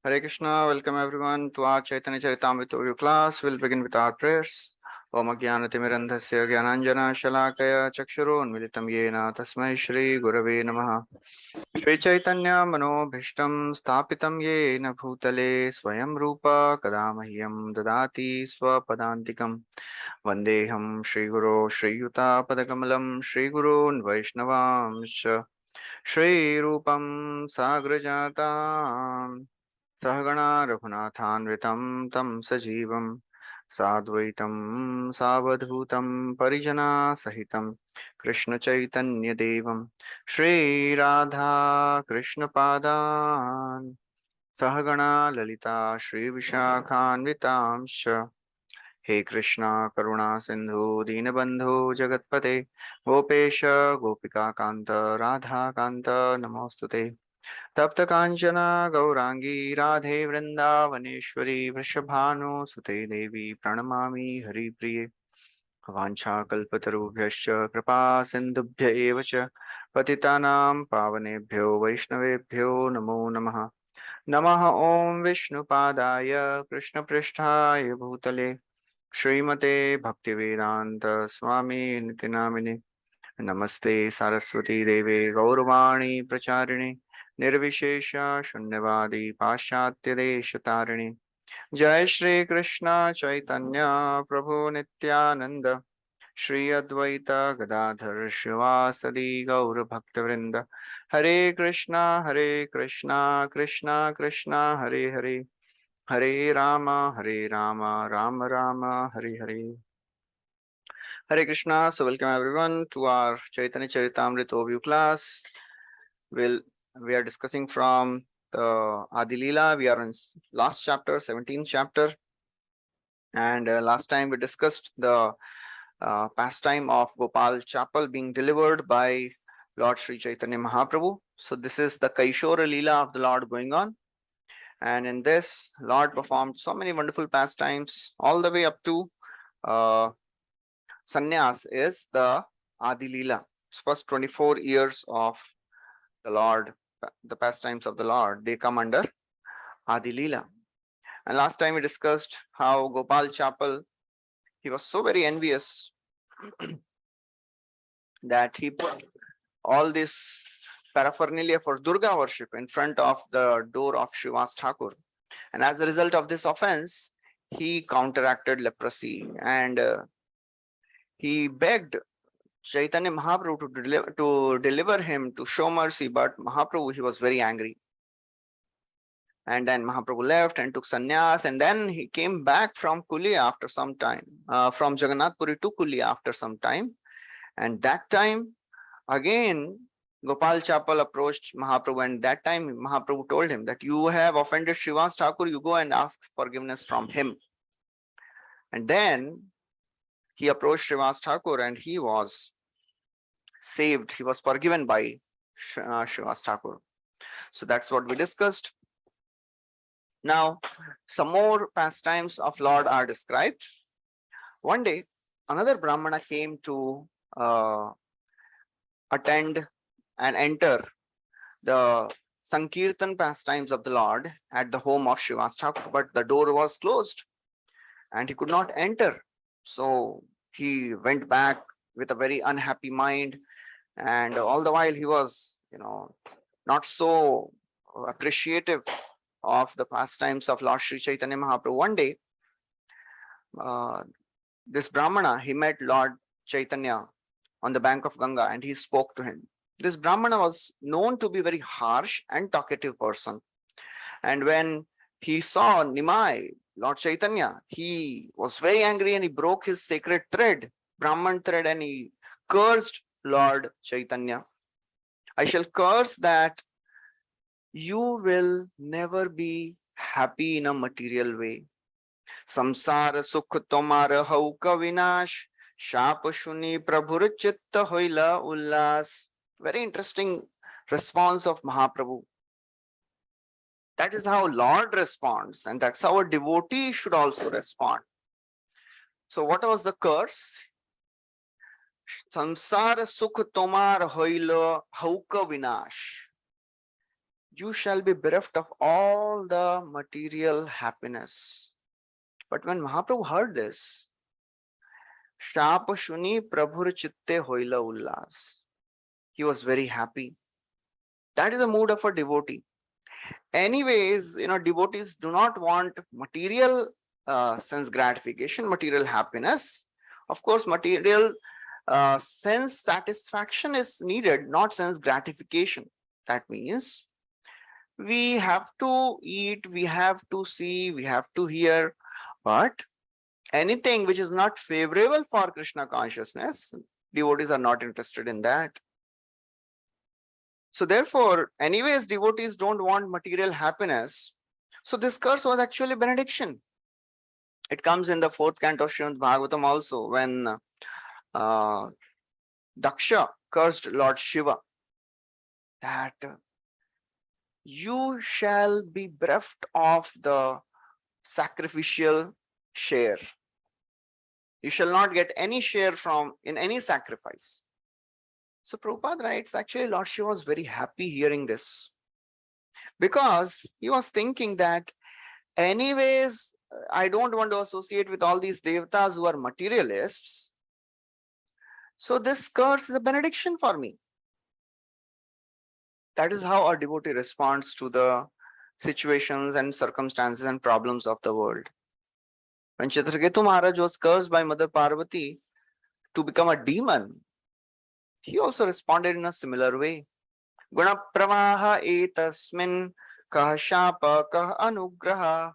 Hare Krishna, welcome everyone to our Caitanya Caritāmrta audio class. We'll begin with our prayers. Om Ajnanatimmirandhasya Jnananjana Shalakaya Chakshurunmilitam Yena Tasmai Shri Gurave Namaha. Shri Chaitanya Manobhishtam Sthapitam Yena Bhutale Swayam Rupa Kadamahyam Dadati Swapadantikam Vandeham Shri Guru Shri Yuta Padakamalam Shri Gurun Vaishnavamsha Shri Rupam Sagrajatam सहगणा रघुनाथान्वितं तं सजीवं साद्वैतं सावधूतं परिजना सहितं कृष्णचैतन्यदेवं श्रीराधा कृष्णपादान् सहगणा ललिता श्रीविशाखान्वितांश्च हे कृष्णा करुणा सिन्धु दीनबन्धु जगत्पते गोपेश गोपिकान्त राधाकान्त नमोऽस्तुते तप्त कांचना गौरांगी राधे वृंदावनेश्वरी वृषभानुसुते देवी प्रणमामि हरिप्रिये वाञ्छाकल्पतरुभ्यश्च कृपा सिन्धुभ्य एव च पतितानां पावनेभ्यो वैष्णवेभ्यो नमो नमः। नमः ॐ विष्णुपादाय कृष्णपृष्ठाय भूतले श्रीमते भक्तिवेदान्त स्वामी निति नामिने नमस्ते सरस्वती देवे गौरवाणी प्रचारिणे निर्विशेष शून्यवादी पाश्चात्य देश तारिणे जय श्री कृष्ण चैतन्य प्रभु नित्यानंद श्री अद्वैत गदाधर शिवासदि गौर भक्तवृंद हरे Krishna Krishna Krishna Hare Hare Hare Ram Ram Ram Hare Hare Hare Krishna. So welcome everyone to our Chaitanya Charitamrita overview class. We are discussing from the Adi Leela. We are in last chapter, 17th chapter. And last time we discussed the pastime of Gopal Chapel being delivered by Lord Sri Chaitanya Mahaprabhu. So this is the Kaishora Leela of the Lord going on. And in this, Lord performed so many wonderful pastimes all the way up to Sannyas is the Adi Leela. First 24 years of the Lord, the pastimes of the Lord, they come under Adi Leela. And last time we discussed how Gopal Chapel, he was so very envious that he put all this paraphernalia for Durga worship in front of the door of Srivas Thakur. And as a result of this offense, he counteracted leprosy and he begged Chaitanya Mahaprabhu to deliver him, to show mercy, but Mahaprabhu, he was very angry. And then Mahaprabhu left and took sannyas, and then he came back from Kulia after some time, from Jagannath Puri to Kulia after some time. And that time, again, Gopal Chapel approached Mahaprabhu, and that time Mahaprabhu told him that you have offended Srivas Thakur, you go and ask forgiveness from him. And then he approached Srivas Thakur and he was saved. He was forgiven by Srivas Thakur. So that's what we discussed. Now, some more pastimes of Lord are described. One day, another Brahmana came to attend and enter the Sankirtan pastimes of the Lord at the home of Srivas Thakur, but the door was closed and he could not enter. So he went back with a very unhappy mind, and all the while he was, not so appreciative of the pastimes of Lord Sri Chaitanya Mahaprabhu. One day, this Brahmana, he met Lord Chaitanya on the bank of Ganga and he spoke to him. This Brahmana was known to be a very harsh and talkative person. And when he saw Nimai, Lord Chaitanya, he was very angry and he broke his sacred thread, Brahman thread, and he cursed Lord Chaitanya. I shall curse that you will never be happy in a material way. Samsara sukh tomar hauka vinash, shap shuni prabhur chitta hoila ullas. Very interesting response of Mahaprabhu. That is how Lord responds, and that's how a devotee should also respond. So what was the curse? Samsara sukh tomar hoila hauka vinash. you shall be bereft of all the material happiness. But when Mahaprabhu heard this, Shap Shuni Prabhur Chitte Hoila Ullas, he was very happy. That is a mood of a devotee. Anyways, devotees do not want material sense gratification, material happiness. Of course, material sense satisfaction is needed, not sense gratification. That means we have to eat, we have to see, we have to hear, but anything which is not favorable for Krishna consciousness, devotees are not interested in that. So therefore, anyways, devotees don't want material happiness. So this curse was actually benediction. It comes in the 4th canto of Srimad Bhagavatam also, when Daksha cursed Lord Shiva, that you shall be bereft of the sacrificial share. You shall not get any share in any sacrifice. So Prabhupada writes, actually Lord Shiva was very happy hearing this, because he was thinking that anyways, I don't want to associate with all these devatas who are materialists. So this curse is a benediction for me. That is how a devotee responds to the situations and circumstances and problems of the world. When Chitraketu Maharaj was cursed by Mother Parvati to become a demon, he also responded in a similar way. Guna pravaha etasmin kah shapa kah anugraha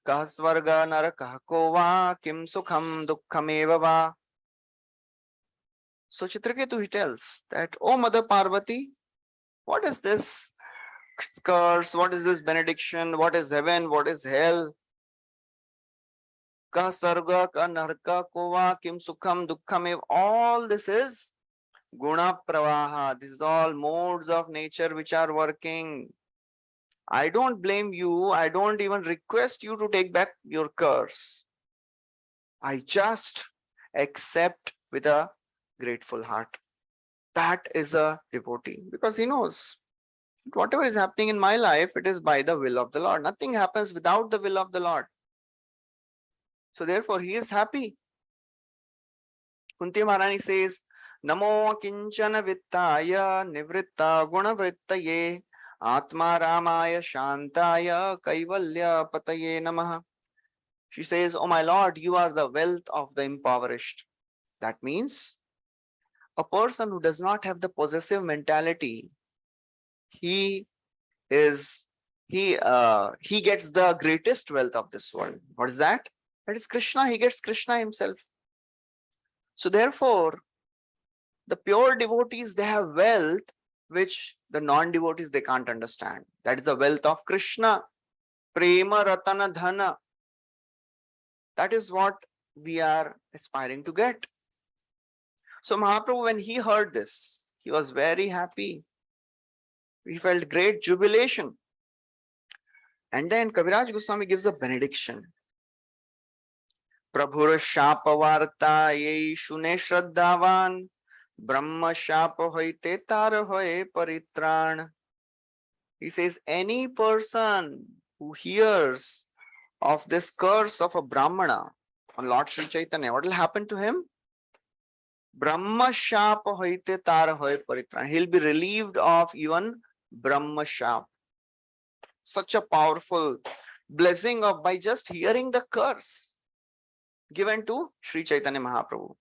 kah svarga narakah kova kim sukham dukkham eva va. So Chitraketu, he tells that, oh Mother Parvati, what is this curse? What is this benediction? What is heaven? What is hell? Ka sarga, ka narka, kova, kim sukham, dukkham eva. All this is guna pravaha. This is all modes of nature which are working. I don't blame you. I don't even request you to take back your curse. I just accept with a grateful heart. That is a devotee, because he knows whatever is happening in my life, it is by the will of the Lord. Nothing happens without the will of the Lord. So therefore, he is happy. Kunti Maharani says, Namo kinchana vittaya nivritta gunavrittaye atma ramaya shantaya kaivalya pataye namaha. She says, oh my Lord, you are the wealth of the impoverished. That means a person who does not have the possessive mentality, he gets the greatest wealth of this world. What is that? That is Krishna. He gets Krishna himself. So therefore, the pure devotees, they have wealth which the non-devotees, they can't understand. That is the wealth of Krishna. Prema Ratana Dhana. That is what we are aspiring to get. So Mahaprabhu, when he heard this, he was very happy. He felt great jubilation. And then Kaviraj Goswami gives a benediction. Prabhur Shapa Varta Ye Shune Shraddhavan Brahma Shapa Hoite Tara Hoye Paritran. He says, any person who hears of this curse of a Brahmana on Lord Sri Chaitanya, what will happen to him? Brahma Shapa Hoite Tara Hoye Paritran. He'll be relieved of even Brahma Shap. Such a powerful blessing of by just hearing the curse given to Sri Chaitanya Mahaprabhu.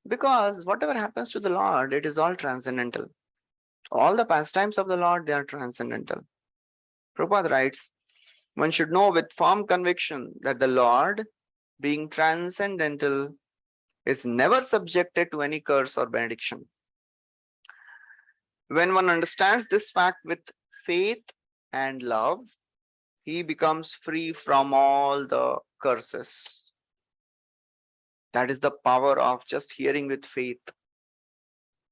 Because whatever happens to the Lord, it is all transcendental. All the pastimes of the Lord, they are transcendental. Prabhupada writes, one should know with firm conviction that the Lord, being transcendental, is never subjected to any curse or benediction. When one understands this fact with faith and love, he becomes free from all the curses. That is the power of just hearing with faith.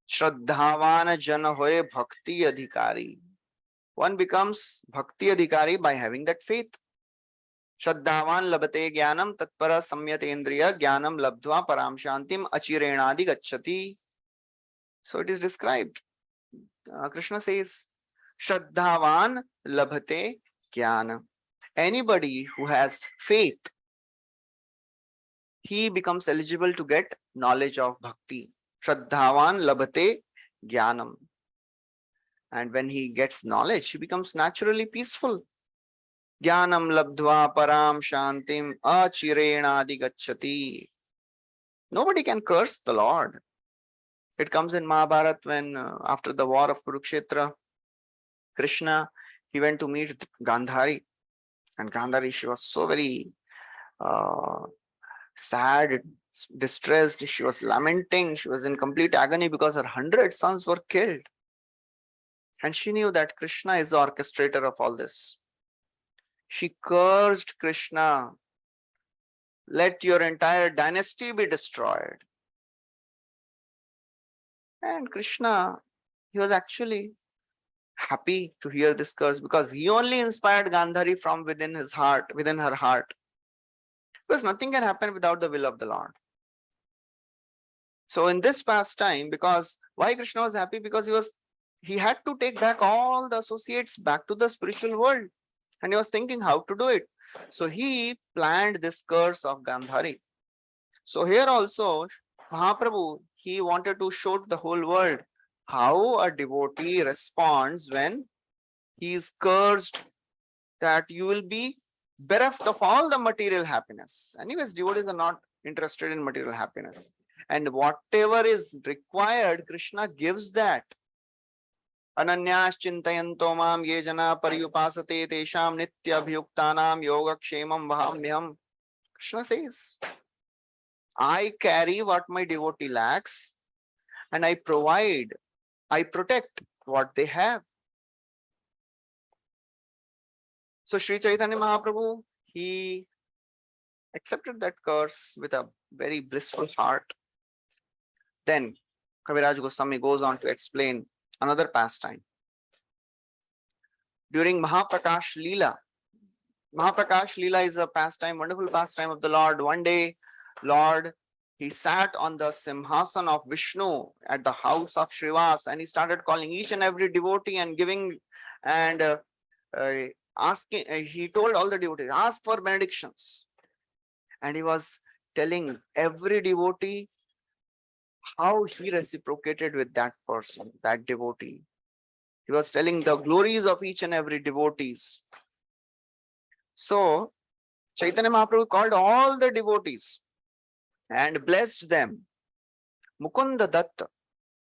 Shraddhavana jana hoye bhakti adhikari. One becomes bhakti adhikari by having that faith. Shraddhavan labate jnanam tatpara samyatendriya jnanam labdhva param shantim achirenadi gacchati. So it is described. Krishna says, Shraddhavan labhate jnana. Anybody who has faith, he becomes eligible to get knowledge of bhakti. Shraddhavan labhate jnanam. And when he gets knowledge, he becomes naturally peaceful. Jnanam labdhva param shantim achirenadi gacchati. Nobody can curse the Lord. It comes in Mahabharata when after the war of Kurukshetra, Krishna, he went to meet Gandhari. And Gandhari, she was so very uh, sad, distressed. She was lamenting. She was in complete agony because her 100 sons were killed. And she knew that Krishna is the orchestrator of all this. She cursed Krishna. Let your entire dynasty be destroyed. And Krishna, he was actually happy to hear this curse because he only inspired Gandhari from within his heart, within her heart. Because nothing can happen without the will of the Lord. So in this pastime, because why Krishna was happy? Because he had to take back all the associates back to the spiritual world. And he was thinking how to do it. So he planned this curse of Gandhari. So here also, Mahaprabhu, he wanted to show to the whole world how a devotee responds when he is cursed, that you will be bereft of all the material happiness. Anyways, devotees are not interested in material happiness. And whatever is required, Krishna gives that. Ananyas chintayanto mam ye jana paryupasate tesham nitya abhyuktanam yogakshemam vahamyam. Krishna says, I carry what my devotee lacks and I provide, I protect what they have. So Sri Chaitanya Mahaprabhu, he accepted that curse with a very blissful heart. Then Kaviraj Goswami goes on to explain another pastime. During Mahaprakash Leela, Mahaprakash Leela is a pastime, wonderful pastime of the Lord. One day, Lord, he sat on the Simhasan of Vishnu at the house of Srivas and he started calling each and every devotee and giving and asking, he told all the devotees, ask for benedictions. And he was telling every devotee how he reciprocated with that person, that devotee. He was telling the glories of each and every devotees. So Chaitanya Mahaprabhu called all the devotees and blessed them. Mukunda Datta,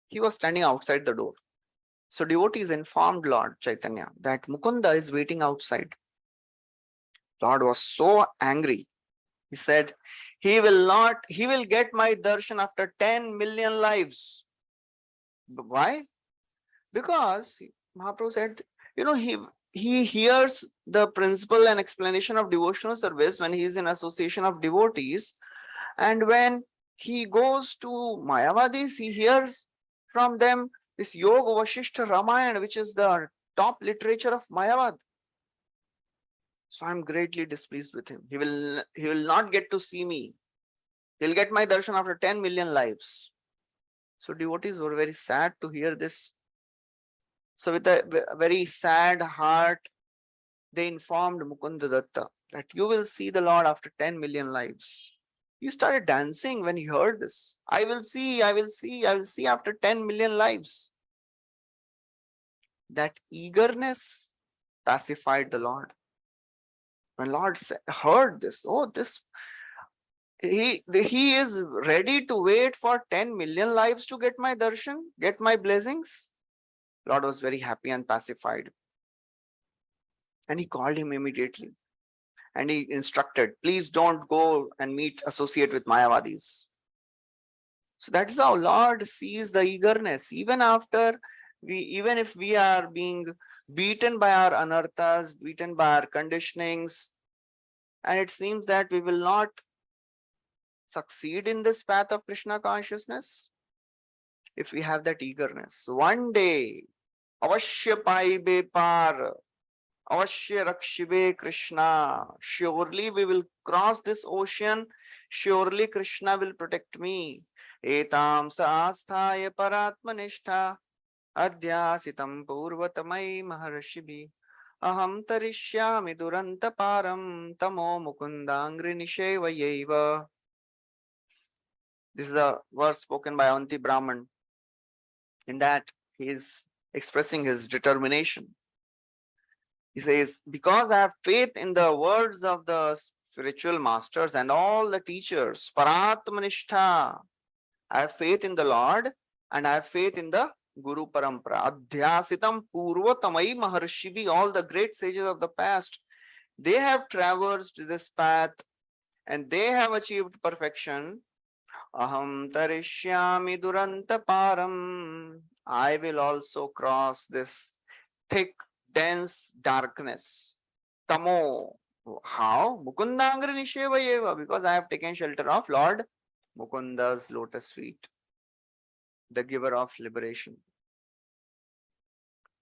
he was standing outside the door. So devotees informed Lord Chaitanya that Mukunda is waiting outside. Lord was so angry. He said, he will get my darshan after 10 million lives. Why? Because Mahaprabhu said, he hears the principle and explanation of devotional service when he is in association of devotees. And when he goes to Mayavadis, he hears from them this Yoga Vasishtha Ramayana, which is the top literature of Mayavad. So I'm greatly displeased with him. He will not get to see me. He'll get my darshan after 10 million lives. So devotees were very sad to hear this. So with a very sad heart, they informed Mukunda Datta that you will see the Lord after 10 million lives. He started dancing when he heard this. I will see after 10 million lives. That eagerness pacified the Lord. When Lord heard this, he is ready to wait for 10 million lives to get my darshan, get my blessings. Lord was very happy and pacified. And he called him immediately. And he instructed, please don't go and associate with Mayavadis. So that is how Lord sees the eagerness. Even if we are being beaten by our anarthas, beaten by our conditionings, and it seems that we will not succeed in this path of Krishna consciousness, if we have that eagerness. One day, avashya paibe par, avashya rakshibe Krishna. Surely we will cross this ocean. Surely Krishna will protect me. Etam sa asthaya paratmanishta Adhyasitam purvatamai maharshibi. Aham tarishyami durantaparam tamo mukundangri nishevayeva. This is a verse spoken by Avanti Brahman. In that, he is expressing his determination. He says, because I have faith in the words of the spiritual masters and all the teachers, Paratmanishtha, I have faith in the Lord and I have faith in the Guru Parampara. Adhyasitam Purvatamai Maharshibi, all the great sages of the past, they have traversed this path and they have achieved perfection. Aham tarishyami duranta param. I will also cross this thick, dense darkness. Tamo. How? Mukundangri nishevayeva. Because I have taken shelter of Lord Mukunda's lotus feet, the giver of liberation.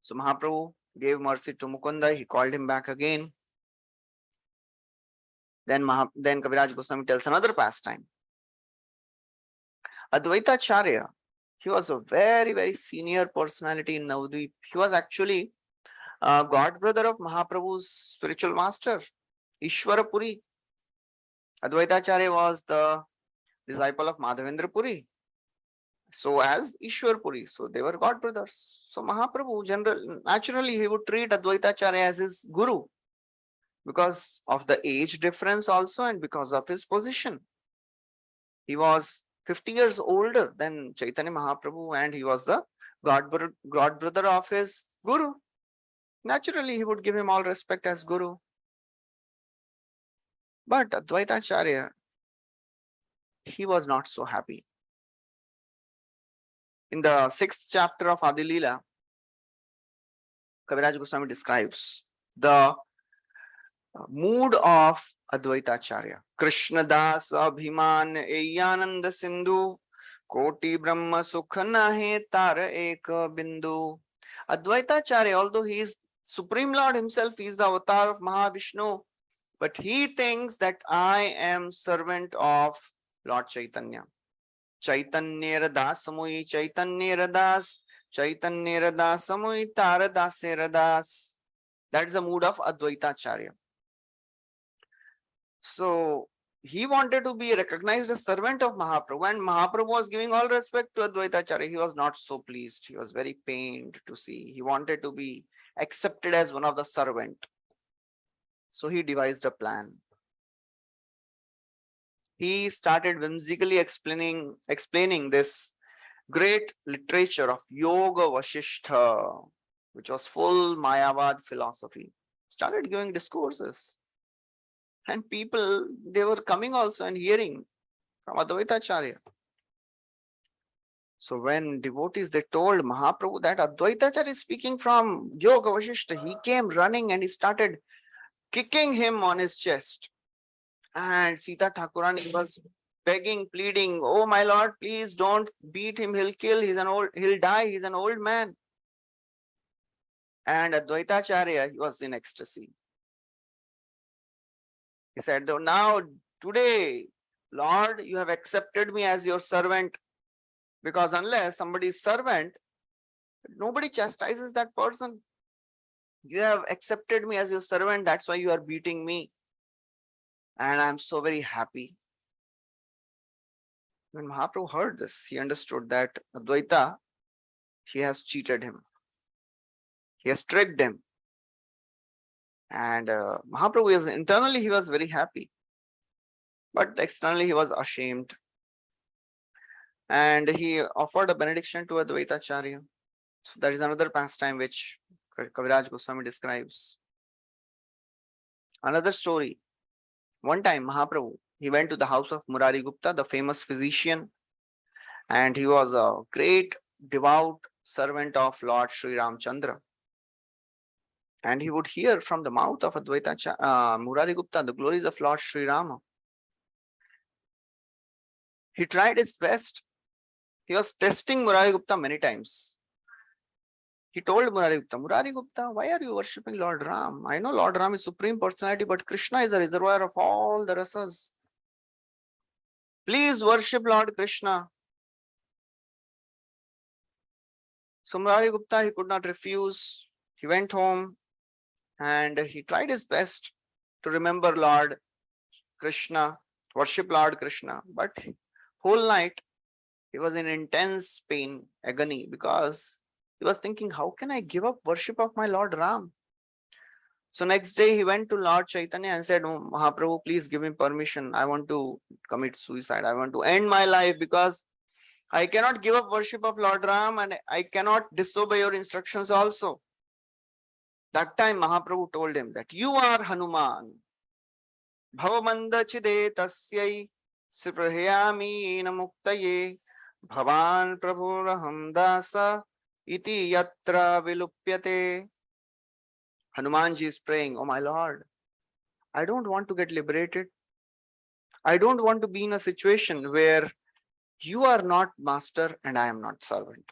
So Mahaprabhu gave mercy to Mukunda. He called him back again. Then Kaviraj Goswami tells another pastime. Advaita Acharya, he was a very, very senior personality in Navadvip. He was actually a god brother of Mahaprabhu's spiritual master, Ishwara Puri. Advaita Acharya was the disciple of Madhavendra Puri. So as Ishwar Puri, so they were god brothers. So Mahaprabhu, naturally, he would treat Advaita Acharya as his guru because of the age difference also and because of his position. He was 50 years older than Chaitanya Mahaprabhu and he was the god brother of his guru. Naturally, he would give him all respect as guru. But Advaita Acharya, he was not so happy. In the 6th chapter of Adi Leela, Kaviraj Goswami describes the mood of Advaita Acharya. Krishna Das Abhiman Eyananda Sindhu Koti Brahma Sukha Nahe Tara Eka Bindu. Advaita Acharya, although he is Supreme Lord himself, he is the avatar of Mahavishnu, but he thinks that I am servant of Lord Chaitanya. Chaitanya Das Samui Chaitanya Das Chaitanya Das Samui Tara Dasera Das. That is the mood of Advaita Acharya. So he wanted to be recognized as servant of Mahaprabhu, and Mahaprabhu was giving all respect to Advaita Acharya. He was not so pleased. He was very pained to see. He wanted to be accepted as one of the servant. So he devised a plan. He started whimsically explaining this great literature of Yoga Vasishtha, which was full Mayavad philosophy. Started giving discourses. And people, they were coming also and hearing from Advaita Acharya. So when devotees, they told Mahaprabhu that Advaita Acharya is speaking from Yoga Vasishtha, he came running and he started kicking him on his chest. And Sita Thakurani was begging, pleading, oh my lord, please don't beat him, he'll die, he's an old man. And Advaita Acharya, he was in ecstasy. He said, now, today, Lord, you have accepted me as your servant, because unless somebody is servant, nobody chastises that person. You have accepted me as your servant, that's why you are beating me. And I'm so very happy. When Mahaprabhu heard this, he understood that Advaita, he has cheated him. He has tricked him. And Mahaprabhu, internally, he was very happy. But externally, he was ashamed. And he offered a benediction to Advaita Acharya. So that is another pastime which Kaviraj Goswami describes. Another story. One time, Mahaprabhu, he went to the house of Murari Gupta, the famous physician. And he was a great, devout servant of Lord Sri Ramchandra. And he would hear from the mouth of Advaita Murari Gupta the glories of Lord Sri Rama. He tried his best. He was testing Murari Gupta many times. He told Murari Gupta, why are you worshipping Lord Ram? I know Lord Ram is Supreme Personality, but Krishna is the reservoir of all the rasas. Please worship Lord Krishna. So Murari Gupta, he could not refuse. He went home and he tried his best to remember Lord Krishna, worship Lord Krishna. But whole night he was in intense pain, agony, because he was thinking, how can I give up worship of my Lord Ram? So next day he went to Lord Chaitanya and said, oh, Mahaprabhu, please give me permission. I want to commit suicide. I want to end my life because I cannot give up worship of Lord Ram and I cannot disobey your instructions also. That time Mahaprabhu told him that you are Hanuman. Bhavamanda chide tasyai siprahayami namuktaye bhavan prabhuraham dasa iti yatra vilupyate. Hanumanji is praying, oh my Lord, I don't want to get liberated. I don't want to be in a situation where you are not master and I am not servant.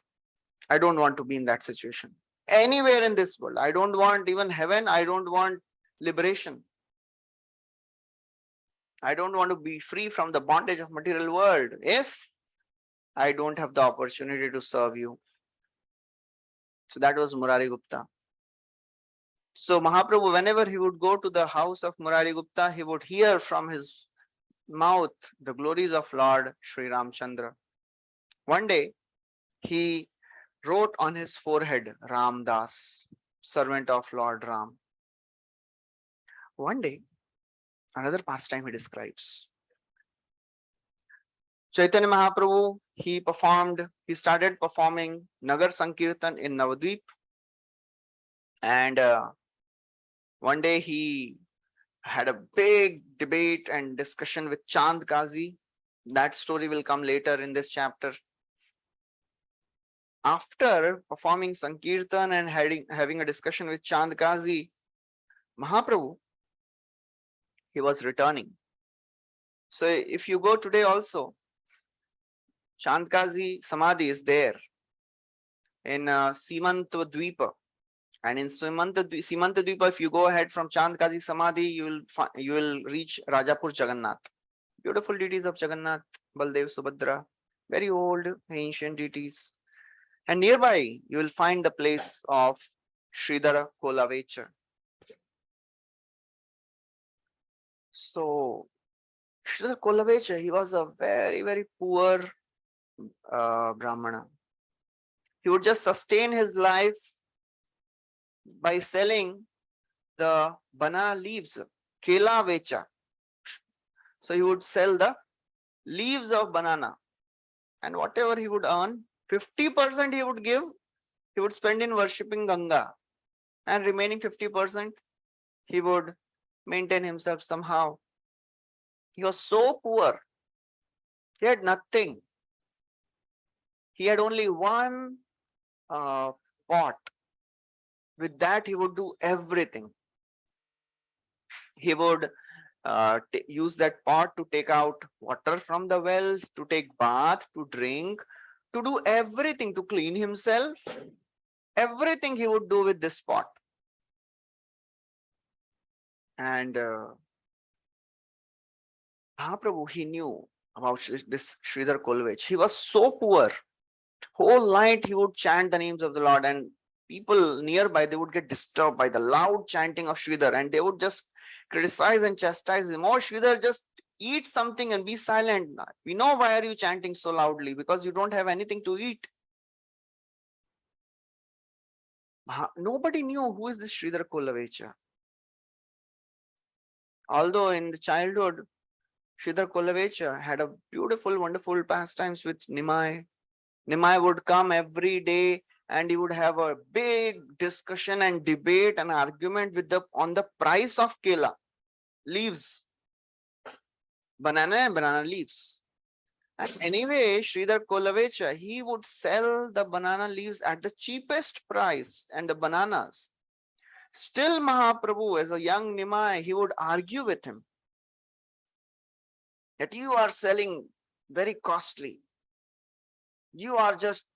I don't want to be in that situation. Anywhere in this world. I don't want even heaven. I don't want liberation. I don't want to be free from the bondage of material world if I don't have the opportunity to serve you. So that was Murari Gupta. So Mahaprabhu, whenever he would go to the house of Murari Gupta, he would hear from his mouth the glories of Lord Sri Ramchandra. One day, he wrote on his forehead, Ram Das, servant of Lord Ram. One day, another pastime he describes. Chaitanya Mahaprabhu, he started performing Nagar Sankirtan in Navadvip. And one day he had a big debate and discussion with Chand Kazi. That story will come later in this chapter. After performing Sankirtan and having a discussion with Chand Kazi, Mahaprabhu, he was returning. So if you go today also, Chand Kazi Samadhi is there in Simanta Dvipa. And in Simanta Dvipa, if you go ahead from Chand Kazi Samadhi, you will reach Rajapur Jagannath. Beautiful deities of Jagannath, Baldev, Subhadra, very old ancient deities. And nearby, you will find the place of Sridhara Kolavecha. So, Sridhara Kolavecha, he was a very, very poor Brahmana. He would just sustain his life by selling the banana leaves, Kela Vecha. So he would sell the leaves of banana, and whatever he would earn, 50% he would give, he would spend in worshipping Ganga, and remaining 50% he would maintain himself somehow. He was so poor. He had nothing. He had only one pot. With that, he would do everything. He would use that pot to take out water from the wells, to take bath, to drink, to do everything, to clean himself. Everything he would do with this pot. And Mahaprabhu, he knew about this Sridhar Kolvech. He was so poor. Whole night he would chant the names of the Lord, and people nearby, they would get disturbed by the loud chanting of Sridhar, and they would just criticize and chastise him. Oh, Sridhar, just eat something and be silent. We know why are you chanting so loudly, because you don't have anything to eat. Nobody knew who is this Sridhar Kolavecha. Although in the childhood, Sridhar Kolavecha had a beautiful, wonderful pastimes with Nimai. Nimai would come every day and he would have a big discussion and debate and argument with on the price of kela, leaves, banana and banana leaves. And anyway, Sridhar Kolavecha, he would sell the banana leaves at the cheapest price and the bananas. Still Mahaprabhu, as a young Nimai, he would argue with him that you are selling very costly. You are just,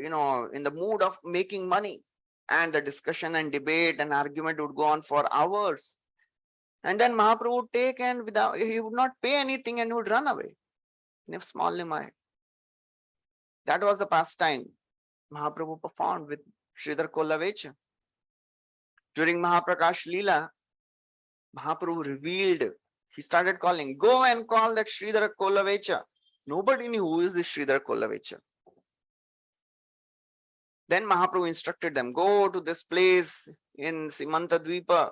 in the mood of making money. And the discussion and debate and argument would go on for hours. And then Mahaprabhu would take and he would not pay anything and would run away in a small Nimai. That was the pastime. Mahaprabhu performed with Sridhar Kollavecha. During Mahaprakash Leela, Mahaprabhu revealed, he started calling, go and call that Sridhar Kollavecha. Nobody knew who is this Sridhar Kollavecha. Then Mahaprabhu instructed them, go to this place in Simanta Dvipa.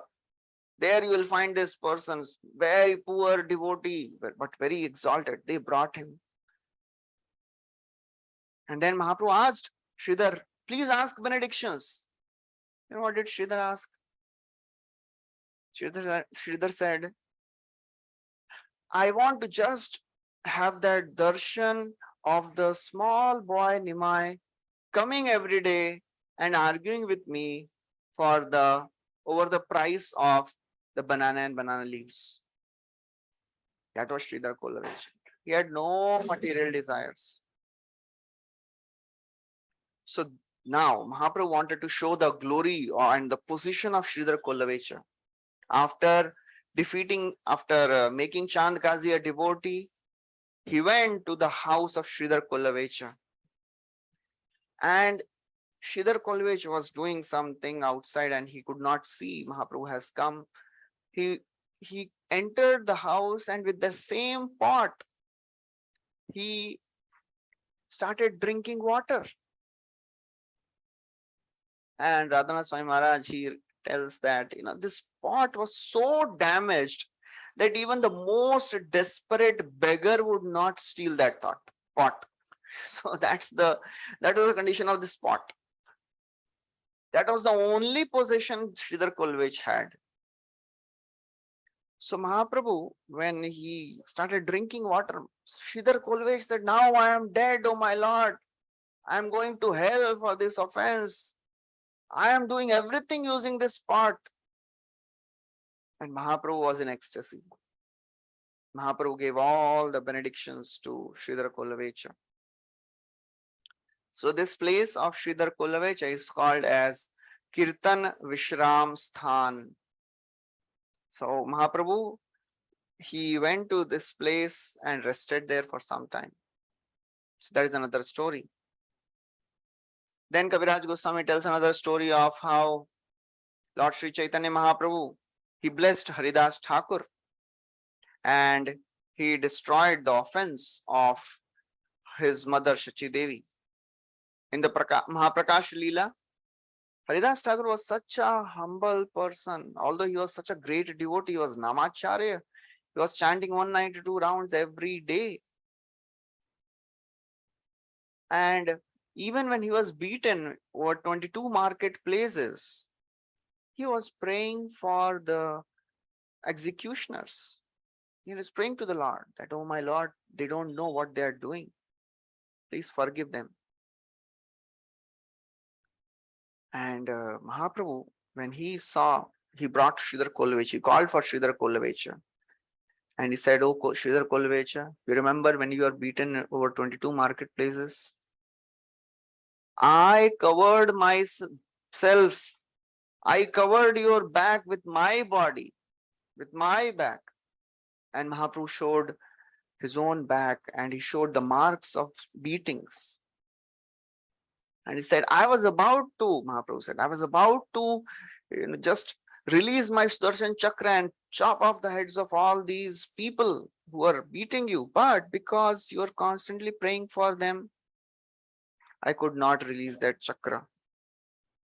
There you will find this person, very poor devotee, but very exalted. They brought him. And then Mahaprabhu asked Sridhar, please ask benedictions. You know what did Sridhar ask? Sridhar said, I want to just have that darshan of the small boy Nimai coming every day and arguing with me for over the price of the banana and banana leaves. That was Sridhar Kollavecha. He had no material desires. So now Mahaprabhu wanted to show the glory and the position of Sridhar Kollavecha. After making Chand Kazi a devotee, he went to the house of Sridhar Kollavecha. And Sridhar Kollavecha was doing something outside and he could not see Mahaprabhu has come. He entered the house and with the same pot, he started drinking water. And Radhanath Swami Maharaj, he tells that, this pot was so damaged that even the most desperate beggar would not steal that pot. So that was the condition of this pot. That was the only possession Sridhar Kollavecha had. So Mahaprabhu, when he started drinking water, Sridhar Kollavecha said, now I am dead, oh my Lord. I am going to hell for this offense. I am doing everything using this pot. And Mahaprabhu was in ecstasy. Mahaprabhu gave all the benedictions to Sridhar Kollavecha. So this place of Sridhar Kollavecha is called as Kirtan Vishram Sthan. So Mahaprabhu, he went to this place and rested there for some time. So that is another story. Then Kaviraj Goswami tells another story of how Lord Sri Chaitanya Mahaprabhu, he blessed Haridas Thakur and he destroyed the offense of his mother Shachi Devi. In the Mahaprakash Leela, Haridas Thakur was such a humble person. Although he was such a great devotee, he was Namacharya. He was chanting 192 rounds every day. And even when he was beaten over 22 marketplaces, he was praying for the executioners. He was praying to the Lord that, oh my Lord, they don't know what they are doing. Please forgive them. And Mahaprabhu, when he brought Sridhar Kollavecha, he called for Sridhar Kollavecha. And he said, oh Sridhar Kollavecha, you remember when you were beaten over 22 marketplaces? I covered myself. I covered your back with my body, with my back. And Mahaprabhu showed his own back and he showed the marks of beatings. And he said, Mahaprabhu said, I was about to just release my Sudarshan Chakra and chop off the heads of all these people who are beating you. But because you are constantly praying for them, I could not release that chakra.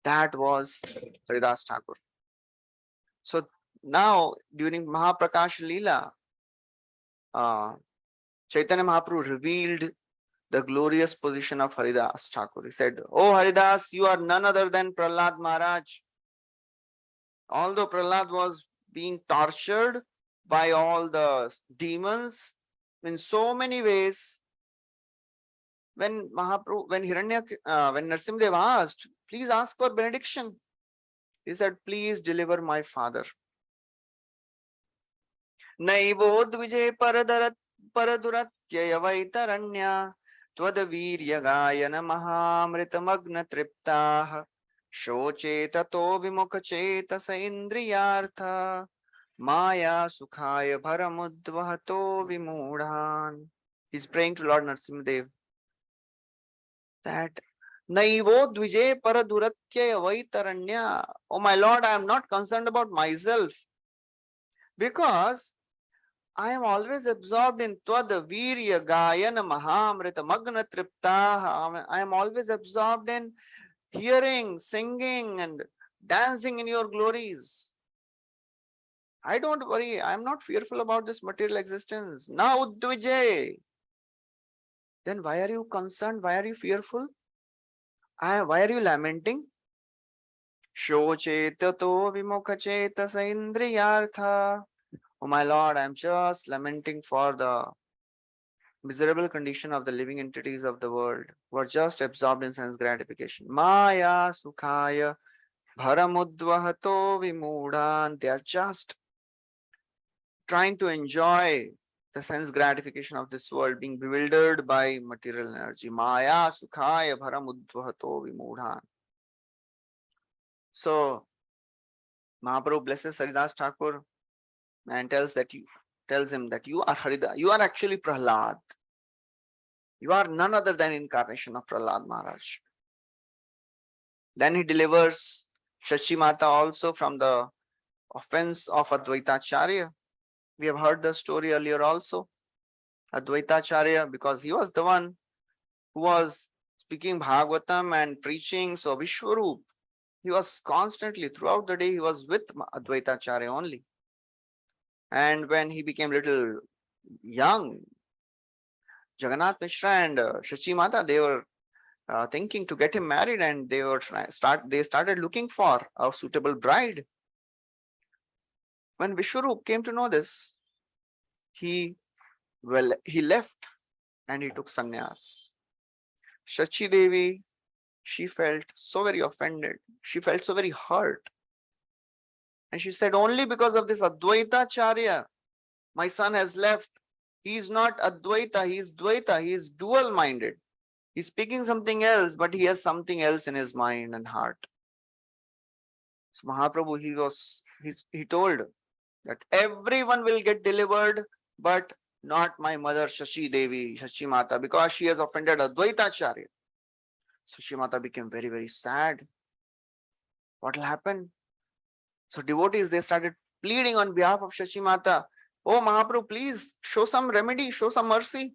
That was Haridas Thakur. So now during Mahaprakash Leela, Chaitanya Mahaprabhu revealed the glorious position of Haridas Thakur. He said, oh Haridas, you are none other than Prahlad Maharaj. Although Prahlad was being tortured by all the demons in so many ways, when Narasimhadev asked, please ask for benediction, he said, please deliver my father. Naivo dvije paraduratyaya vaitaranya tvadavirya gayana mahamritamagna triptah shoche tato vimukacheta saindriyartha maya sukhaya bharamudvahato vimudhan. He's praying to Lord Narasimhadev that Naivo dvije paraduratya vaitaranya. Oh my Lord, I am not concerned about myself because I am always absorbed in Tvad Virya Gayana Mahamrita Magna Triptaha. I am always absorbed in hearing, singing, and dancing in your glories. I don't worry. I am not fearful about this material existence. Now, Udvijay. Then why are you concerned? Why are you fearful? Why are you lamenting? Shochetato vimukacheta saindriyartha. Oh my Lord, I am just lamenting for the miserable condition of the living entities of the world who are just absorbed in sense gratification. Maya sukhaya bharamudvahato vimudhan. They are just trying to enjoy the sense gratification of this world, being bewildered by material energy. Maya sukhaya bharamudvahato vimudhan. So Mahaprabhu blesses Haridas Thakur and tells him that you are Harida, you are actually Prahlad. You are none other than incarnation of Prahlad Maharaj. Then he delivers Shachi Mata also from the offense of Advaitacharya. We have heard the story earlier also. Advaitacharya, because he was the one who was speaking Bhagavatam and preaching, so Vishwarup, he was constantly, throughout the day, he was with Advaitacharya only. And when he became little young, Jagannath Mishra and Shachi Mata, they were thinking to get him married, and they started looking for a suitable bride. When Vishwarup came to know this, he left and he took sannyas. Shachi Devi, she felt so very offended. She felt so very hurt. And she said, only because of this Advaitacharya, my son has left. He is not Advaita, he is Dvaita, he is dual-minded. He's speaking something else, but he has something else in his mind and heart. So Mahaprabhu, he told that everyone will get delivered, but not my mother Shachi Devi, Shachi Mata, because she has offended Advaitacharya. So Shachi Mata became very, very sad. What will happen? So devotees, they started pleading on behalf of Shachi Mata. Oh Mahaprabhu, please show some remedy, show some mercy.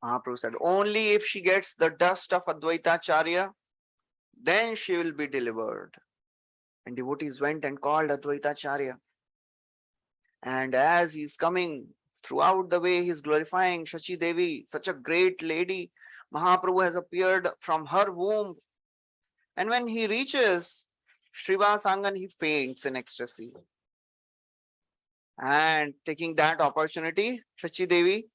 Mahaprabhu said, only if she gets the dust of Advaitacharya, then she will be delivered. And devotees went and called Advaitacharya. And as he's coming throughout the way, he's glorifying Shachi Devi, such a great lady. Mahaprabhu has appeared from her womb. And when he reaches Srivas Angan, he faints in ecstasy. And taking that opportunity, Shachi Devi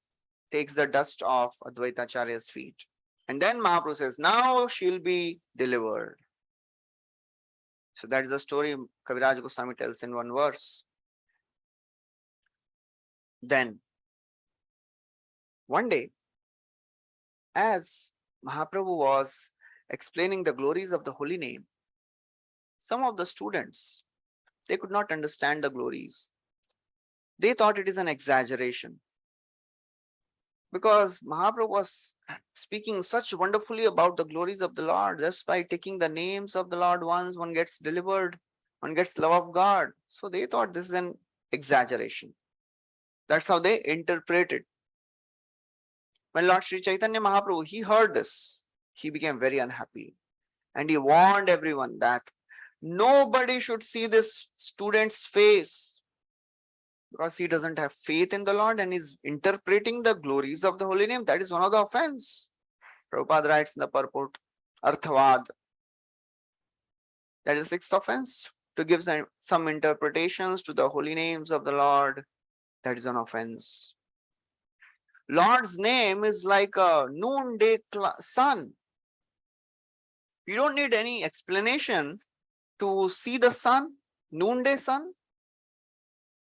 takes the dust off Advaitacharya's feet. And then Mahaprabhu says, now she'll be delivered. So that is the story Kaviraj Goswami tells in one verse. Then, one day, as Mahaprabhu was explaining the glories of the holy name, some of the students, they could not understand the glories. They thought it is an exaggeration. Because Mahaprabhu was speaking such wonderfully about the glories of the Lord, just by taking the names of the Lord once, one gets delivered, one gets love of God. So they thought this is an exaggeration. That's how they interpreted. When Lord Sri Caitanya Mahaprabhu, he heard this, he became very unhappy. And he warned everyone that nobody should see this student's face because he doesn't have faith in the Lord and is interpreting the glories of the holy name. That is one of the offense. Prabhupada writes in the purport, Arthavad. That is the sixth offense. To give some interpretations to the holy names of the Lord, that is an offense. Lord's name is like a noonday sun. You don't need any explanation to see the sun, noonday sun.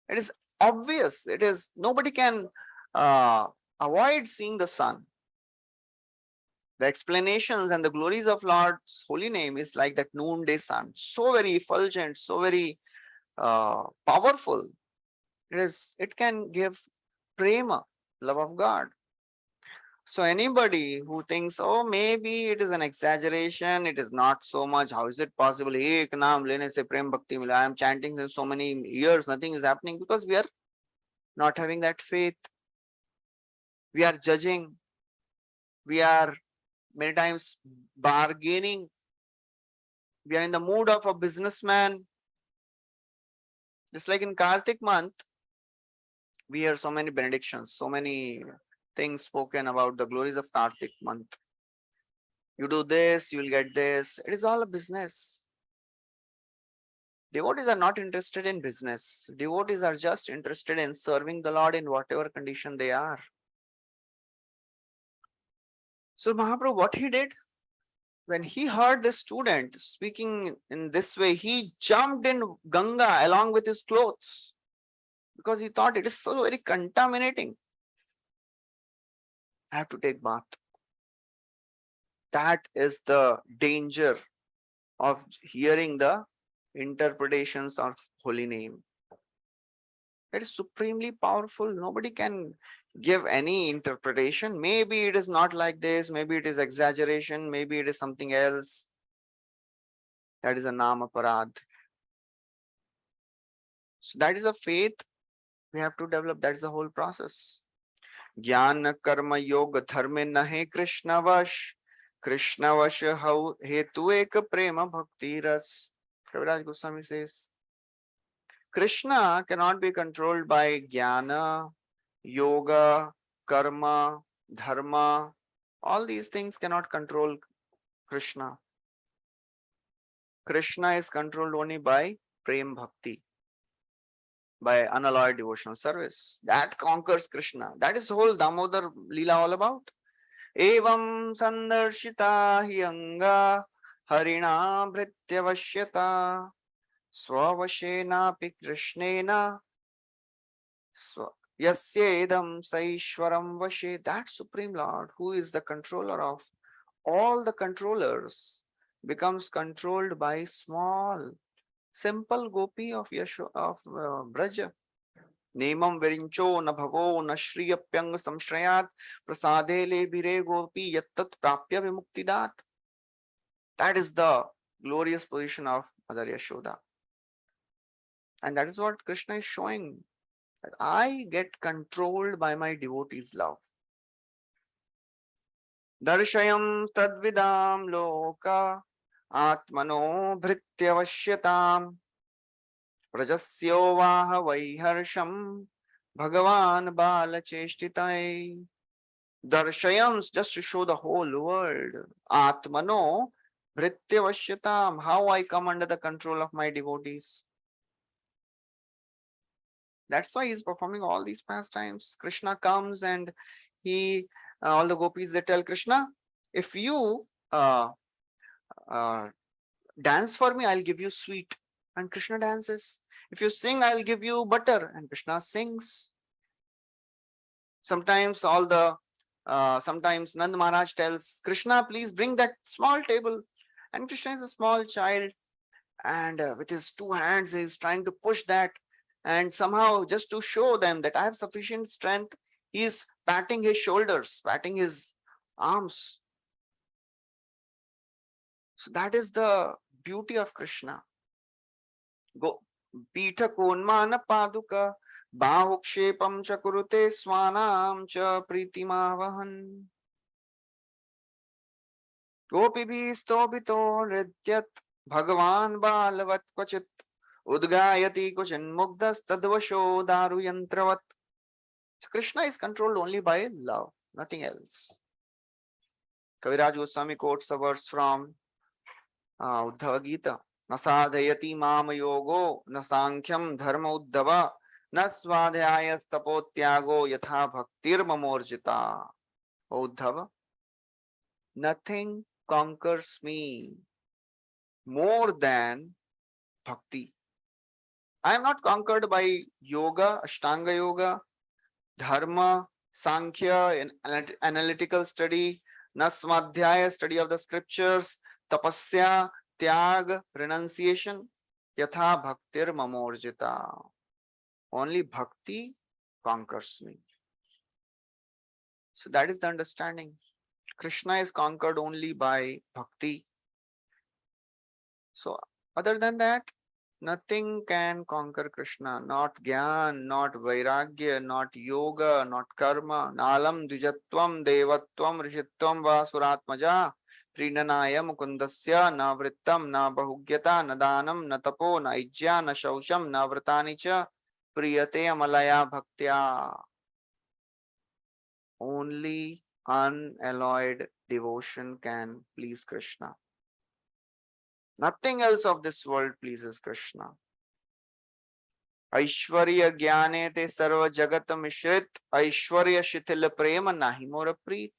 It is obvious. It is, nobody can avoid seeing the sun. The explanations and the glories of Lord's holy name is like that noonday sun, so very effulgent, so very powerful. It can give prema, love of God. So anybody who thinks, oh, maybe it is an exaggeration, it is not so much, how is it possible? Ek naam lene se prem bhakti mila. I am chanting since so many years, nothing is happening because we are not having that faith. We are judging. We are many times bargaining. We are in the mood of a businessman. Just like in Kartik month, we hear so many benedictions, so many things spoken about the glories of Kartik month. You do this, you will get this. It is all a business. Devotees are not interested in business. Devotees are just interested in serving the Lord in whatever condition they are. So Mahaprabhu, what he did? When he heard the student speaking in this way, he jumped in Ganga along with his clothes because he thought it is so very contaminating. I have to take bath. That is the danger of hearing the interpretations of holy name. It is supremely powerful. Nobody can give any interpretation. Maybe it is not like this, maybe it is exaggeration, maybe it is something else. That is a nama parad. So that is a faith we have to develop. That is the whole process. Jnana karma yoga dharme nahe Krishna vash. Krishna vash hetu ek prema bhakti ras. Kaviraj Goswami says, Krishna cannot be controlled by jnana, yoga, karma, dharma. All these things cannot control Krishna. Krishna is controlled only by prem bhakti, by unalloyed devotional service. That conquers Krishna. That is whole Damodar Leela all about. Evam sandarshita hi anga harina bhrityavashyata swavashena pi krishnena yasyedam saishwaram vashe. That Supreme Lord, who is the controller of all the controllers, becomes controlled by small, simple gopi of Braja. Nemam virincho na bhavo na shriyapyang samshrayat prasade le bire gopi yattat prapya vimuktidat. That is the glorious position of Mother Yashoda. And that is what Krishna is showing, that I get controlled by my devotees' love. Darshayam tadvidam loka atmano bhrityavashyatam prajasyo vaha vaiharsham bhagavan balacheshtitai. Darshayams, just to show the whole world. Atmano bhrityavashyatam, how I come under the control of my devotees. That's why he's performing all these pastimes. Krishna comes and he, all the gopis, they tell Krishna, if you dance for me, I'll give you sweet. And Krishna dances. If you sing, I'll give you butter. And Krishna sings. Sometimes sometimes Nand Maharaj tells Krishna, please bring that small table. And Krishna is a small child. And with his two hands, he's trying to push that. And somehow, just to show them that I have sufficient strength, he's patting his shoulders, patting his arms. So that is the beauty of Krishna. Go Pita Konmana Paduka Bahukshepam cha kurute swanam cha pritimavahan. Gopibhi stobito ridyat Bhagavan balavat kvachit Udgayati kuchin mugdas tadvasho daru yantravat. So Krishna is controlled only by love, nothing else. Kaviraj Goswami quotes a verse from Uddhava Gita. Nasadhayati mam yogo nasankyam dharma uddhava nasvadhyaya tapotyago yatha bhaktir mamorjita. O Uddhava, nothing conquers me more than bhakti. I am not conquered by yoga, Ashtanga yoga, dharma, sankhya, analytical study, nasmadhyaya, study of the scriptures, tapasya, tyag, renunciation, yatha bhaktir mamorjita. Only bhakti conquers me. So that is the understanding. Krishna is conquered only by bhakti. So other than that, nothing can conquer Krishna. Not Gyan, not Vairagya, not Yoga, not Karma. Nalam Dvijatvam, Devatvam, Rishitvam, Vasuratmaja. Prinanaya Mukundasya, na Vrittam, na Bahugyata, na Danam, na Tapo, na Ijya, na Shausham, na Vritani cha. Priyate Amalaya Bhaktya. Only unalloyed devotion can please Krishna. Nothing else of this world pleases Krishna. Aishwarya Gyane te sarva jagat mishrit, Aishwarya shithil prema nahi mora preet.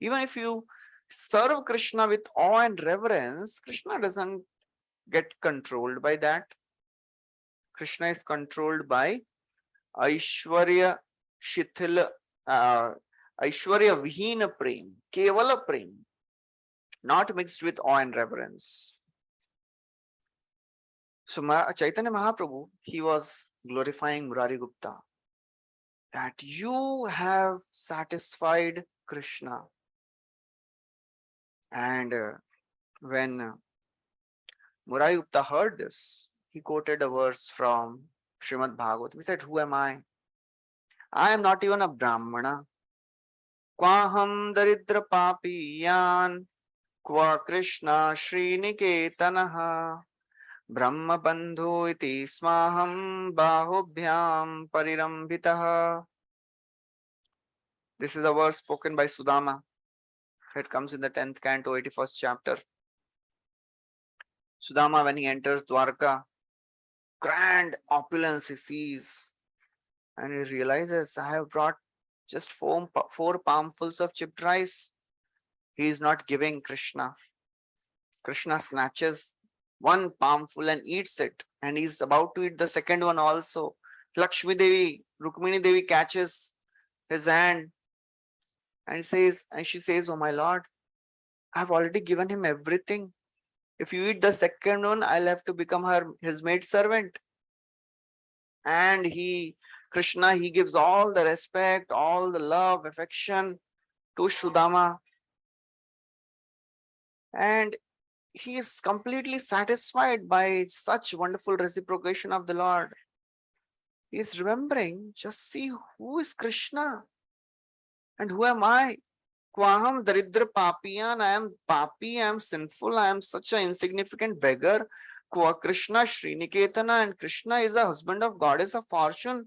Even if you serve Krishna with awe and reverence, Krishna doesn't get controlled by that. Krishna is controlled by Aishwarya shithil, Aishwarya vihina prem, kevala prem, not mixed with awe and reverence. So Chaitanya Mahaprabhu, he was glorifying Murari Gupta that you have satisfied Krishna. And when Murari Gupta heard this, he quoted a verse from Srimad Bhagavatam. He said, who am I? I am not even a Brahmana. Kwaham daridra papiyan, kwa Krishna Srinikeetanaha. Brahma bandhu iti smaham bahubhyam parirambitaha. This is a verse spoken by Sudama. It comes in the 10th canto, 81st chapter. Sudama, when he enters Dwarka, grand opulence he sees, and he realizes, I have brought just four palmfuls of chipped rice. He is not giving Krishna. Krishna snatches one palmful and eats it, and he's about to eat the second one also. Lakshmi Devi, Rukmini Devi catches his hand and she says, oh my lord, I've already given him everything. If you eat the second one, I'll have to become his maid servant. And Krishna, he gives all the respect, all the love, affection to Sudama. And he is completely satisfied by such wonderful reciprocation of the Lord. He is remembering, just see who is Krishna and who am I? Kwaham daridra papiyan, I am papi, I am sinful, I am such an insignificant beggar. Kwa Krishna Sriniketana, and Krishna is the husband of goddess of fortune.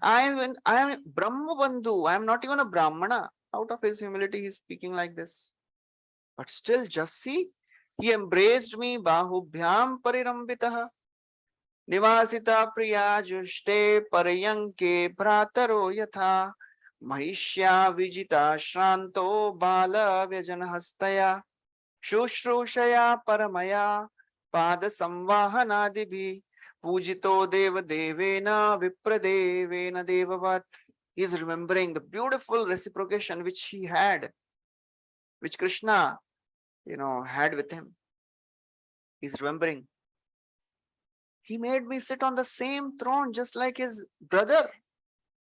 I am Brahma Bandhu, I am not even a Brahmana. Out of his humility, he is speaking like this. But still, just see, he embraced me, bahubhyam parirambitaha. Nivasita priya jushte parayanke bhrataro yatha. Mahishya vijita shranto bala vyajanahastaya. Shushrushaya paramaya pada samvahanadibhi. Pujito deva devena vipradevena devavat. He is remembering the beautiful reciprocation which he had, which Krishna had with him. He's remembering. He made me sit on the same throne just like his brother.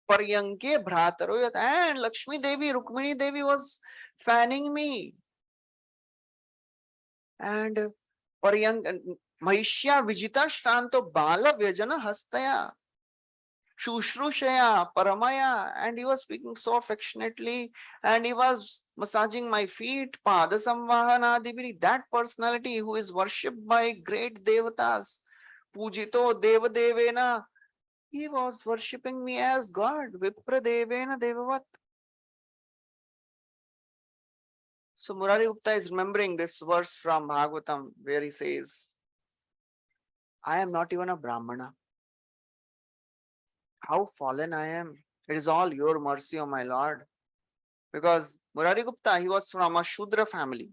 Paryanke Bhrataroyat, and Lakshmi Devi, Rukmini Devi was fanning me. And Paryank Mahishya Vijita Shranto Bala Vyajana Hastaya. Shushrushaya Paramaya, and he was speaking so affectionately, and he was massaging my feet. Pada Samvahanadibiri, that personality who is worshipped by great devatas. Pujito Deva Devena, he was worshipping me as God. Vipra Devena Devavat. So Murari Gupta is remembering this verse from Bhagavatam where he says, I am not even a Brahmana. How fallen I am. It is all your mercy, O my Lord. Because Murari Gupta, he was from a Shudra family.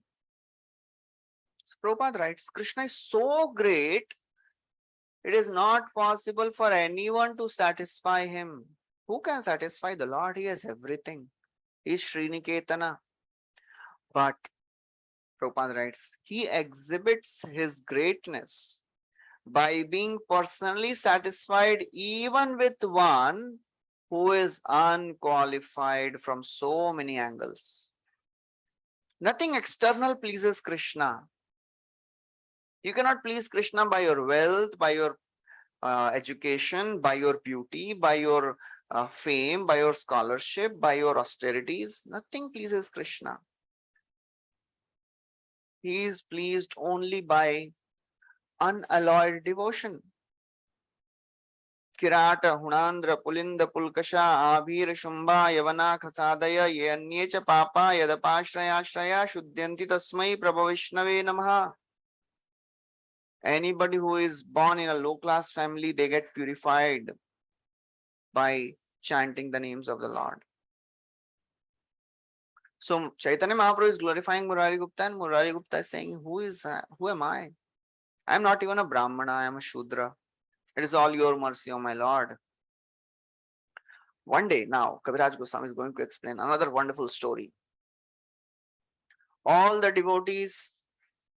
So Prabhupada writes, Krishna is so great, it is not possible for anyone to satisfy him. Who can satisfy the Lord? He has everything. He is Sriniketana. But Prabhupada writes, he exhibits his greatness by being personally satisfied even with one who is unqualified from so many angles. Nothing external pleases Krishna. You cannot please Krishna by your wealth, by your education, by your beauty, by your fame, by your scholarship, by your austerities. Nothing pleases Krishna. He is pleased only by unalloyed devotion. Kirata, Hunandra, Pulinda, Pulkasha, Abhir, Shumba, Yavana, Khasadaya, Yenyecha Papa, Yadapashraya, Shraya, Shuddhanti Tasmai, Prabhavishnave Namaha. Anybody who is born in a low class family, they get purified by chanting the names of the Lord. So Chaitanya Mahaprabhu is glorifying Murari Gupta, and Murari Gupta is saying, who am I? I am not even a Brahmana, I am a Shudra. It is all your mercy, O my Lord. One day, now, Kaviraj Goswami is going to explain another wonderful story. All the devotees,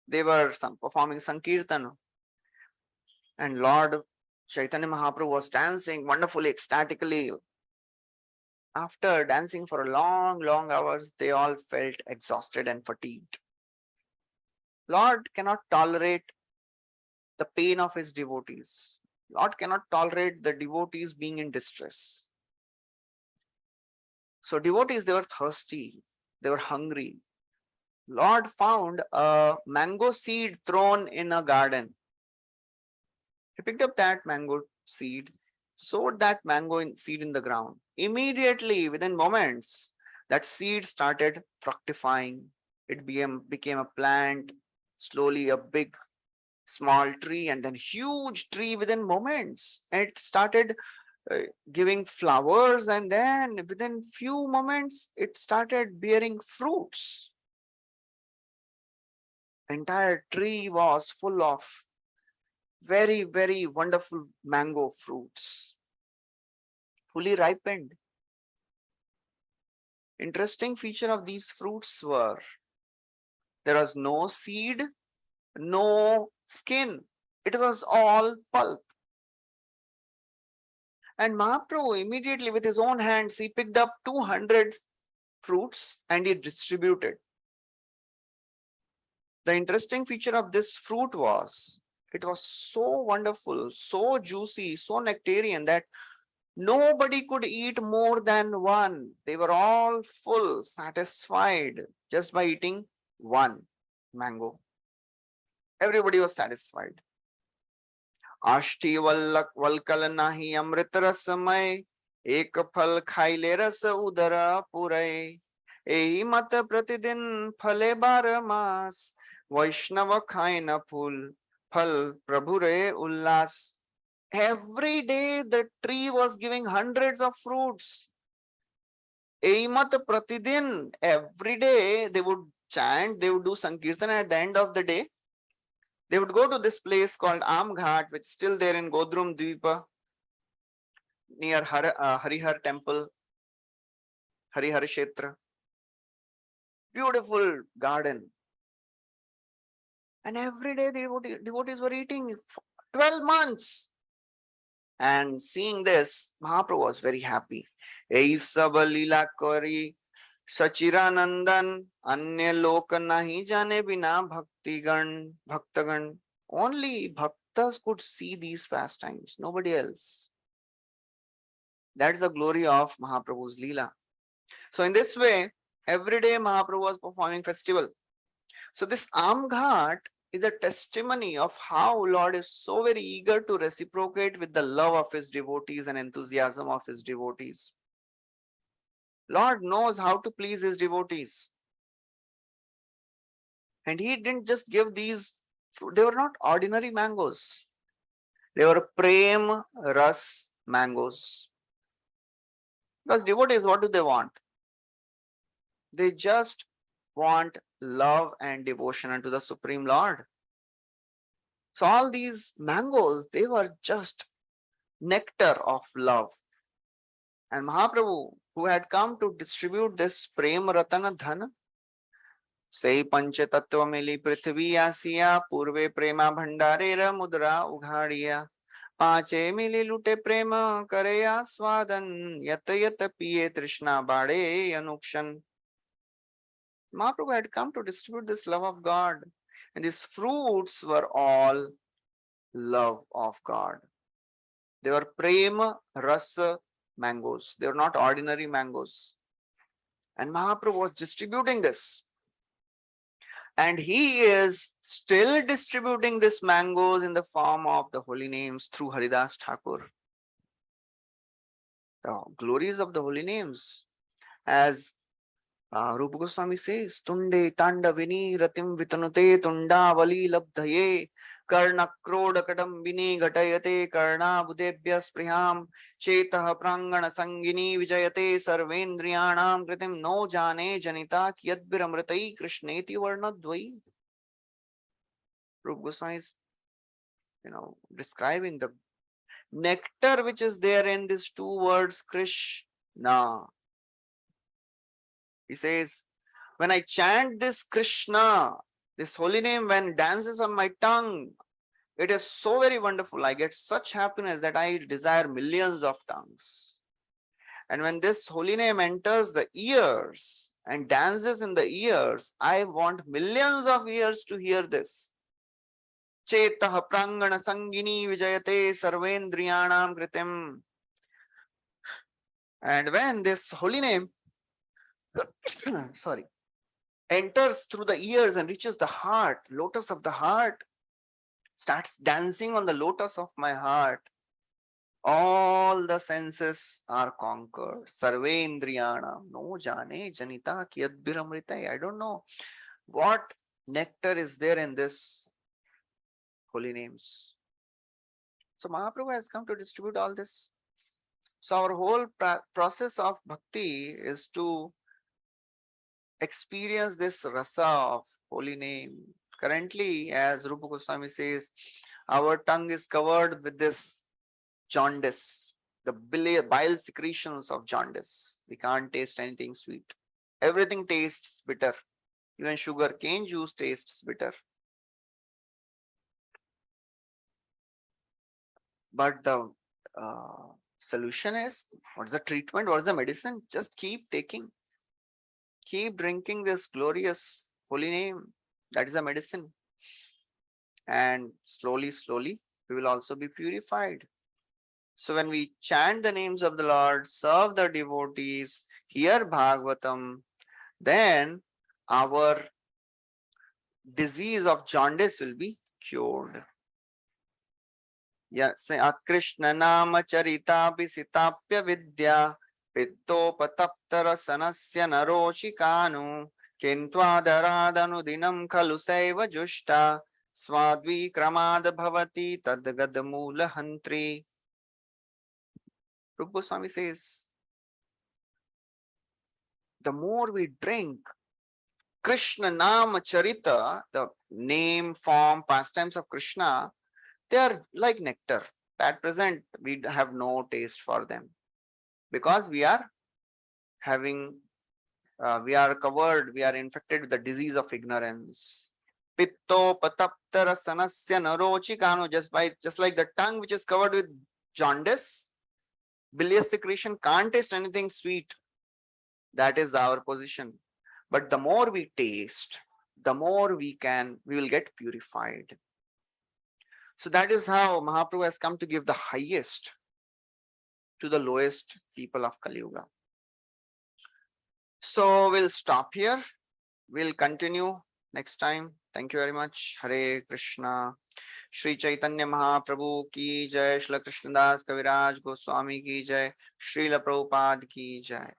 they were performing Sankirtan, and Lord Chaitanya Mahaprabhu was dancing wonderfully, ecstatically. After dancing for long hours, they all felt exhausted and fatigued. Lord cannot tolerate the pain of his devotees. Lord cannot tolerate the devotees being in distress. So devotees, they were thirsty, they were hungry. Lord found a mango seed thrown in a garden. He picked up that mango seed, sowed that seed in the ground. Immediately, within moments, that seed started fructifying. It became a plant, slowly a big, small tree, and then huge tree within moments. It started giving flowers, and then within few moments, it started bearing fruits. The entire tree was full of very wonderful mango fruits, fully ripened. Interesting feature of these fruits were there was no seed, no skin. It was all pulp. And Mahaprabhu immediately with his own hands, he picked up 200 fruits and he distributed. The interesting feature of this fruit was it was so wonderful, so juicy, so nectarian that nobody could eat more than one. They were all full, satisfied just by eating one mango. Everybody was satisfied. Ashti valkal nahi amrit rasamay, ek phal khaile ras udara puray. Ehi mat pratidin phale bar mas, Vaishnava khaina phul, phal prabhure ullas. Every day the tree was giving hundreds of fruits. Eimat pratidin, every day they would chant, they would do Sankirtan at the end of the day. They would go to this place called Amghat, which is still there in Godrum Dvipa, near Harihar temple, Harihar Kshetra. Beautiful garden. And every day the devotees were eating 12 months. And seeing this, Mahaprabhu was very happy. Ei sab leela kari Sachiranandan Anya Loka nahi jane bina bhaktagan. Only bhaktas could see these pastimes, nobody else. That's the glory of Mahaprabhu's Leela. So in this way, every day Mahaprabhu was performing festival. So this Amghat is a testimony of how Lord is so very eager to reciprocate with the love of his devotees and enthusiasm of his devotees. Lord knows how to please his devotees. And he didn't just give these, they were not ordinary mangoes. They were Prem Ras mangoes. Because devotees, what do they want? They just want love and devotion unto the Supreme Lord. So all these mangoes, they were just nectar of love. And Mahaprabhu, who had come to distribute this Prem Ratana Dhana, Sei Pancha Tattva Mili Prithvi Asiya Purve Prema Bhandarera Mudra Ughadiya पांचे मिली लुटे प्रेम करे आस्वादन यत यत पिए तृष्णा बाड़े अनुक्षण. Mahaprabhu had come to distribute this love of God, and these fruits were all love of God. They were prema rasa mangoes. They were not ordinary mangoes. And Mahaprabhu was distributing this. And he is still distributing these mangoes in the form of the holy names through Haridas Thakur. The glories of the holy names. As Rupa Goswami says, Tunde Tanda Vini Ratim Vitanute Tunda Vali Labdhaye Karna Krodakadam Vini Gatayate Karna Budebhya Spriham Chetah Prangana Sangini Vijayate Sarvendriyanam Kritim No Jane Janita Kyadbiramritai Krishneti Varnadvai. Rupa Goswami is, describing the nectar which is there in these two words, Krishna. He says, when I chant this Krishna, this holy name, when dances on my tongue, it is so very wonderful. I get such happiness that I desire millions of tongues. And when this holy name enters the ears and dances in the ears, I want millions of ears to hear this. Chetah prangana sangini vijayate sarvendriyanam kritim. And when this holy name enters through the ears and reaches the heart, lotus of the heart, starts dancing on the lotus of my heart, all the senses are conquered. Sarvendriyanam no jane janita kyadbiramritai. I don't know what nectar is there in this holy names. So Mahaprabhu has come to distribute all this. So our whole process of bhakti is to experience this rasa of holy name. Currently, as Rupa Goswami says, our tongue is covered with this jaundice, the bile secretions of jaundice. We can't taste anything sweet. Everything tastes bitter. Even sugar cane juice tastes bitter. But the solution is, what's the treatment? What's the medicine? Just keep taking. Keep drinking this glorious holy name. That is the medicine. And slowly, slowly, we will also be purified. So when we chant the names of the Lord, serve the devotees, hear Bhagavatam, then our disease of jaundice will be cured. Yes, Krishna Nama Charita Pisitapya Vidya Pittopataptara Sanasya Narochikanu Kintvadarādanu Dinam Khalu Saiva Jushta Swadvi Kramad Bhavati Tadgad Mula Hantri. Rupa Goswami says, the more we drink Krishna Nama Charita, the name, form, pastimes of Krishna, they are like nectar. At present, we have no taste for them because we are covered, we are infected with the disease of ignorance. Pitto pataptara sanasya narochikanu, just like the tongue which is covered with jaundice, bilious secretion can't taste anything sweet. That is our position. But the more we taste, the more we will get purified. So that is how Mahaprabhu has come to give the highest to the lowest people of Kali Yuga. So we'll stop here. We'll continue next time. Thank you very much. Hare Krishna. Shri Caitanya Mahaprabhu ki jai. Shri Krishnadas Kaviraj Goswami ki jai. Srila Prabhupada ki jai.